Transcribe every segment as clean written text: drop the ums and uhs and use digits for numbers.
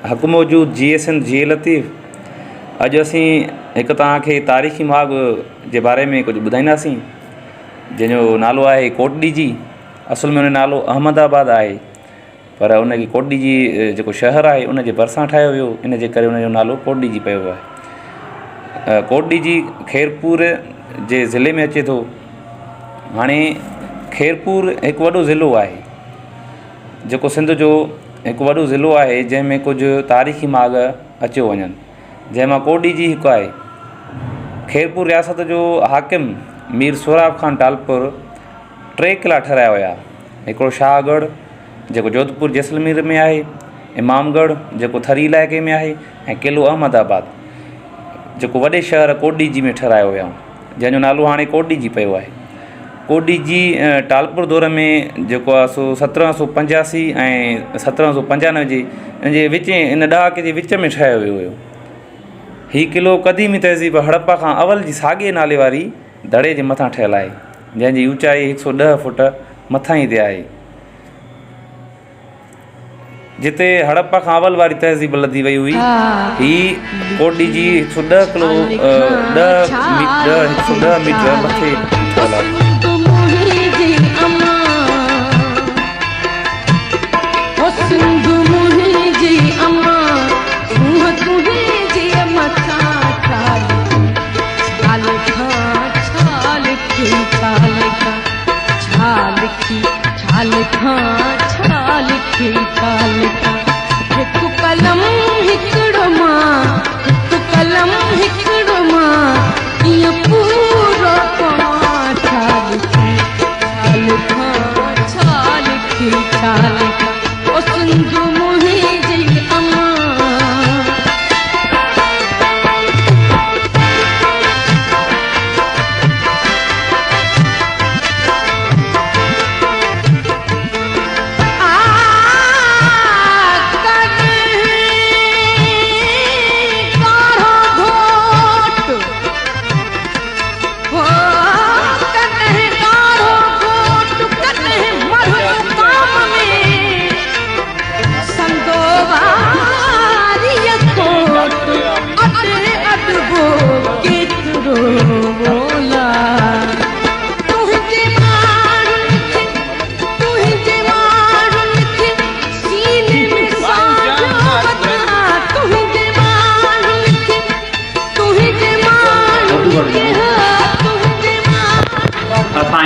हक़ मौजूद GSN जी लतीफ़। अॼु असीं हिकु तव्हांखे तारीख़ी माॻ जे बारे में कुझु ॿुधाईंदासीं जंहिंजो नालो आहे कोटड़ी जी। असुल में हुन नालो अहमदाबाद आहे, पर उनखे कोटड़ी जी जेको शहर आहे उनजे भरिसां ठाहियो वियो, इन जे करे उनजो नालो कोटड़ी जी पियो आहे। कोटड़ी जी खैरपुर जे ज़िले में अचे थो। हाणे खैरपुर हिकु वॾो ज़िलो आहे जेको सिंध जो हिकु वॾो ज़िलो आहे, जंहिंमें कुझु तारीख़ी माॻ अचियो वञनि, जंहिंमां कोटड़ी जी हिकु आहे। खैरपुर रियासत जो हाकिम मीर सोराब ख़ान टालपुर 3 क़िला ठाहिराया हुया। हिकिड़ो शाहगढ़ जेको जोधपुर जैसलमेर में आहे, इमामगढ़ जेको थरी इलाइक़े में आहे, ऐं क़िलो अहमदाबाद जेको वॾे शहर कोटड़ी जी में ठाहिरायो हुया, जंहिंजो नालो हाणे कोटड़ी जी पियो आहे। कोटड़ी जी टालपुर दौर में जेको आहे सो 1785 ऐं 1795 जे इन जे विच इन ॾहाके जे विच में ठाहियो वियो हुयो। हीउ क़िलो क़दीमी तहज़ीब हड़प्पा खां अवल जी साॻिए नाले वारी दड़े जे मथां ठहियलु आहे, जंहिंजी ऊचाई 110 फुट मथां ई ते आहे। जिते हड़प्पा खां अवल वारी तहज़ीब लधी वई हुई, ही कोटड़ी जी 110 किलो 110 मीटर मथे ठहियलु आहे।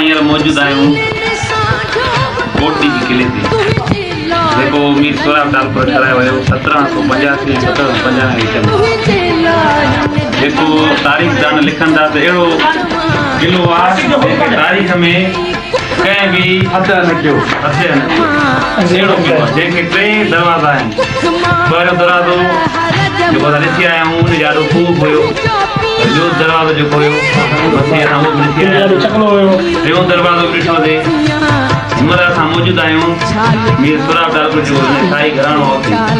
हींअर मौजूद आहियूं कोटड़ी जी क़िले ते, जेको मीर सोराब टालपुर ठाहिरायो हुयो 1785 1750 में। जेको तारीख़ दान लिखनि था त अहिड़ो क़िलो आहे जंहिंखे तारीख़ में कंहिं बि हथ न कयो, अहिड़ो क़िलो आहे जंहिंखे 3 दरवाज़ा आहिनि। पहिरियों दरवाज़ो जेको असां ॾिसी आया आहियूं उन ॾाढो ख़ूब हुयो। ॿियो दरवाज़ो जेको हुयो मथे असां उहो ॾिसी आया आहियूं। टियों दरवाज़ो बि ॾिठोसीं। हिनमहिल असां मौजूदु आहियूं मीर सोराब टालपुर जो शाही घराणो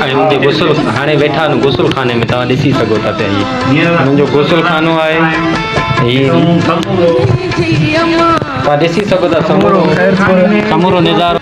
आहे। हुनजे गुसल हाणे वेठा आहिनि गुसल खाने में, तव्हां ॾिसी सघो था पिया। हुनजो गुसल खानो आहे, तव्हां ॾिसी सघो था समूरो नज़ारो।